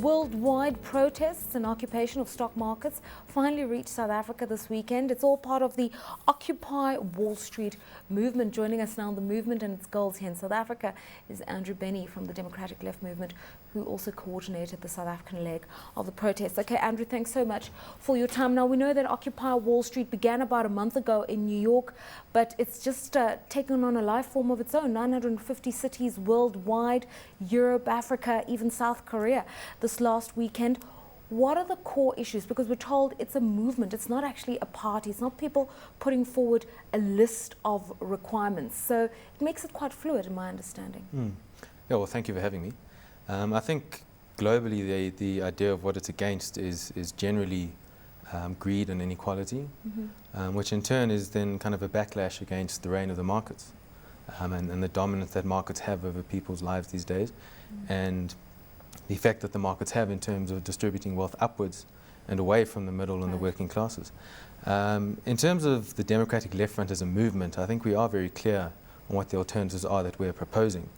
worldwide protests and occupation of stock markets finally reached South Africa this weekend. It's all part of the Occupy Wall Street movement. Joining us now on the movement and its goals here in South Africa is Andrew Bennie from the Democratic Left Movement, who also coordinated the South African leg of the protests. Okay, Andrew, thanks so much for your time. Now, we know that Occupy Wall Street began about a month ago in New York, but it's just taken on a life form of its own. 950 cities worldwide, Europe, Africa, even South Korea this last weekend. What are the core issues? Because we're told it's a movement, it's not actually a party, it's not people putting forward a list of requirements. So it makes it quite fluid, in my understanding. Yeah, well, thank you for having me. I think globally the idea of what it's against is generally greed and inequality, which in turn is then kind of a backlash against the reign of the markets and the dominance that markets have over people's lives these days, and the effect that the markets have in terms of distributing wealth upwards and away from the middle and the working classes. In terms of the Democratic Left Front as a movement, I think we are very clear on what the alternatives are that we're proposing.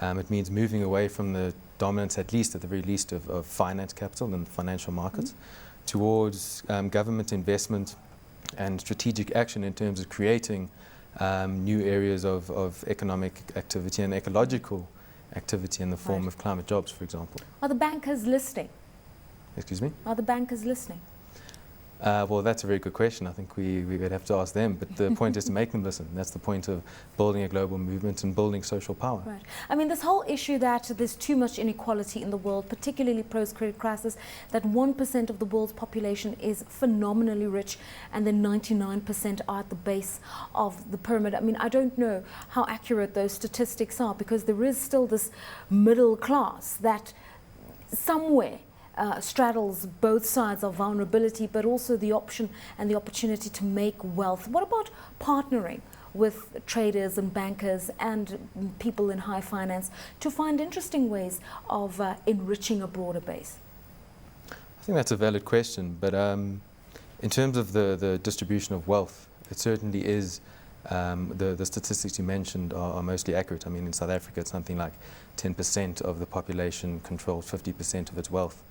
It means moving away from the dominance, at the very least, of finance capital and financial markets, towards government investment and strategic action in terms of creating new areas of economic activity and ecological activity in the form of climate jobs, for example. Are the bankers listening? Excuse me? Are the bankers listening? Well, that's a very good question. I think we would have to ask them, but the point is to make them listen. That's the point of building a global movement and building social power. Right. I mean, this whole issue that there's too much inequality in the world, particularly post-credit crisis, that 1% of the world's population is phenomenally rich and then 99% are at the base of the pyramid. I mean, I don't know how accurate those statistics are, because there is still this middle class that somewhere straddles both sides of vulnerability, but also the option and the opportunity to make wealth. What about partnering with traders and bankers and people in high finance to find interesting ways of enriching a broader base? I think that's a valid question, but in terms of the distribution of wealth, it certainly is. The statistics you mentioned are mostly accurate. I mean, in South Africa, it's something like 10% of the population controls 50% of its wealth.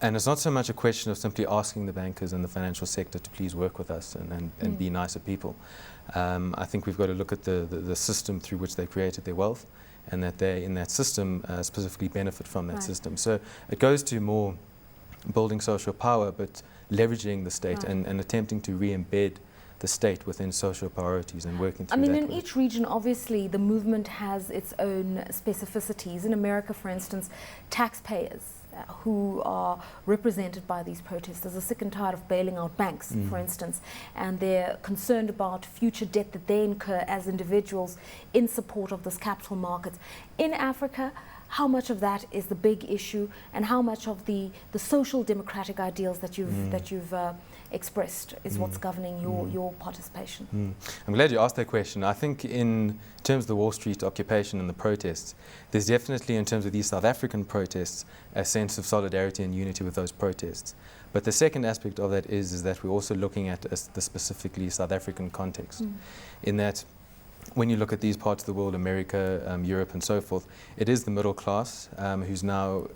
And it's not so much a question of simply asking the bankers and the financial sector to please work with us and be nicer people. I think we've got to look at the system through which they created their wealth, and that they, in that system, specifically benefit from that system. So it goes to more building social power, but leveraging the state and attempting to re-embed the state within social priorities and working through that. I mean, in each region, obviously, the movement has its own specificities. In America, for instance, taxpayers who are represented by these protesters are sick and tired of bailing out banks, for instance, and they're concerned about future debt that they incur as individuals in support of this capital market. In Africa, how much of that is the big issue, and how much of the social democratic ideals that you've expressed is what's governing your participation? I'm glad you asked that question. I think in terms of the Wall Street occupation and the protests, there's definitely, in terms of these South African protests, a sense of solidarity and unity with those protests. But the second aspect of that is that we're also looking at the specifically South African context, in that when you look at these parts of the world, America, Europe and so forth, it is the middle class who's now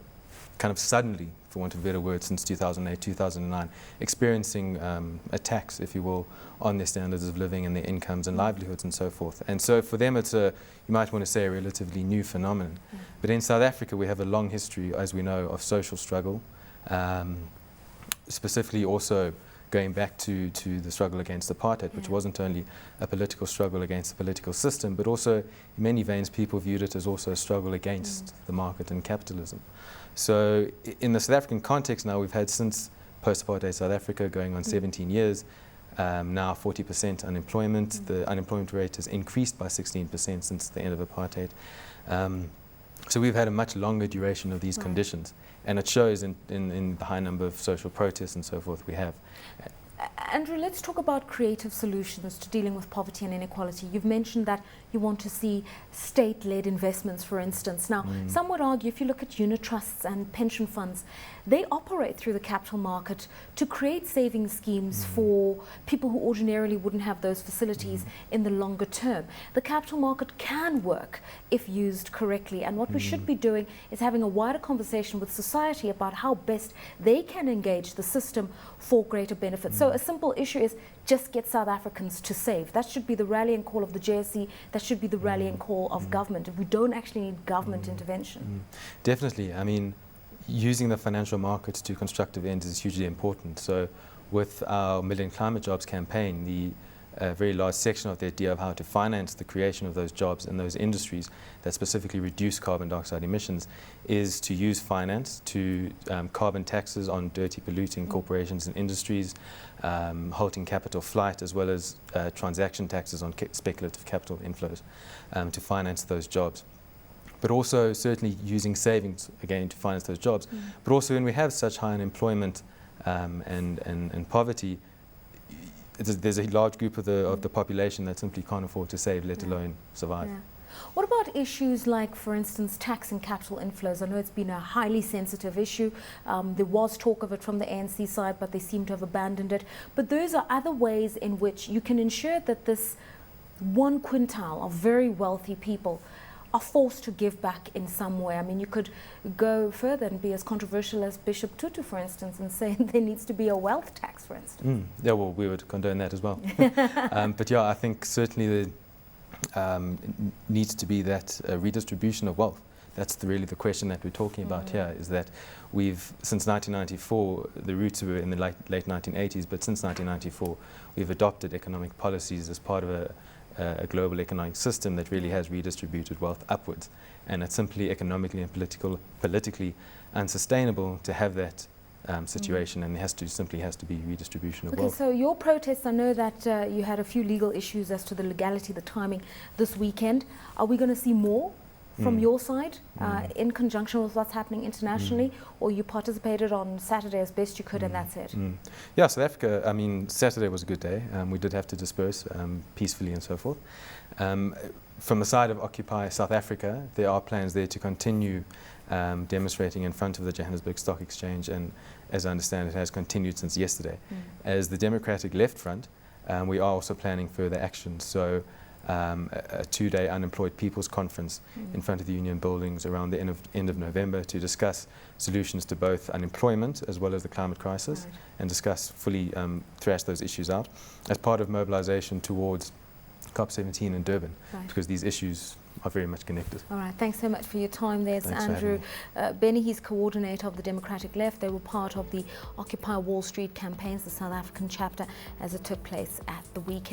kind of suddenly, for want of a better word, since 2008, 2009, experiencing attacks, if you will, on their standards of living and their incomes and livelihoods and so forth. And so for them it's you might want to say, a relatively new phenomenon. But in South Africa we have a long history, as we know, of social struggle, specifically also going back to the struggle against apartheid, which wasn't only a political struggle against the political system, but also in many veins people viewed it as also a struggle against the market and capitalism. So in the South African context now, we've had, since post-apartheid South Africa, going on 17 years, now 40% unemployment. The unemployment rate has increased by 16% since the end of apartheid. So we've had a much longer duration of these conditions, and it shows in the high number of social protests and so forth we have. Andrew, let's talk about creative solutions to dealing with poverty and inequality. You've mentioned that you want to see state-led investments, for instance. Now, some would argue if you look at unit trusts and pension funds, they operate through the capital market to create savings schemes for people who ordinarily wouldn't have those facilities in the longer term. The capital market can work if used correctly, and what we should be doing is having a wider conversation with society about how best they can engage the system for greater benefit. So a simple issue is just get South Africans to save. That should be the rallying call of the JSE. That should be the rallying call of government. We don't actually need government intervention. Definitely. I mean, using the financial markets to constructive ends is hugely important. So with our Million Climate Jobs campaign, a very large section of the idea of how to finance the creation of those jobs in those industries that specifically reduce carbon dioxide emissions is to use finance to carbon taxes on dirty polluting corporations and industries, halting capital flight, as well as transaction taxes on speculative capital inflows to finance those jobs. But also certainly using savings again to finance those jobs. But also when we have such high unemployment and poverty, there's a large group of the population that simply can't afford to save, let alone survive. What about issues like, for instance, tax and capital inflows? I know it's been a highly sensitive issue. There was talk of it from the ANC side, but they seem to have abandoned it. But those are other ways in which you can ensure that this 1 quintile of very wealthy people are forced to give back in some way. I mean, you could go further and be as controversial as Bishop Tutu, for instance, and say there needs to be a wealth tax, for instance. Yeah, well, we would condone that as well. But yeah, I think certainly there needs to be that redistribution of wealth. That's really the question that we're talking about here, is that we've, since 1994, the roots were in the late 1980s, but since 1994, we've adopted economic policies as part of a global economic system that really has redistributed wealth upwards, and it's simply economically and politically unsustainable to have that situation, and there simply has to be redistribution of wealth. So your protests, I know that you had a few legal issues as to the legality, the timing this weekend. Are we going to see more from your side in conjunction with what's happening internationally, or you participated on Saturday as best you could and that's it? Yeah, South Africa, I mean, Saturday was a good day. We did have to disperse peacefully and so forth. From the side of Occupy South Africa, there are plans there to continue demonstrating in front of the Johannesburg Stock Exchange, and as I understand it has continued since yesterday. As the Democratic Left Front, we are also planning further action. So a 2-day unemployed people's conference in front of the union buildings around the end of November to discuss solutions to both unemployment as well as the climate crisis, and discuss fully, thrash those issues out as part of mobilization towards COP17 in Durban, because these issues are very much connected. All right, thanks so much for your time there. It's Andrew Bennie, he's coordinator of the Democratic Left. They were part of the Occupy Wall Street campaigns, the South African chapter, as it took place at the weekend.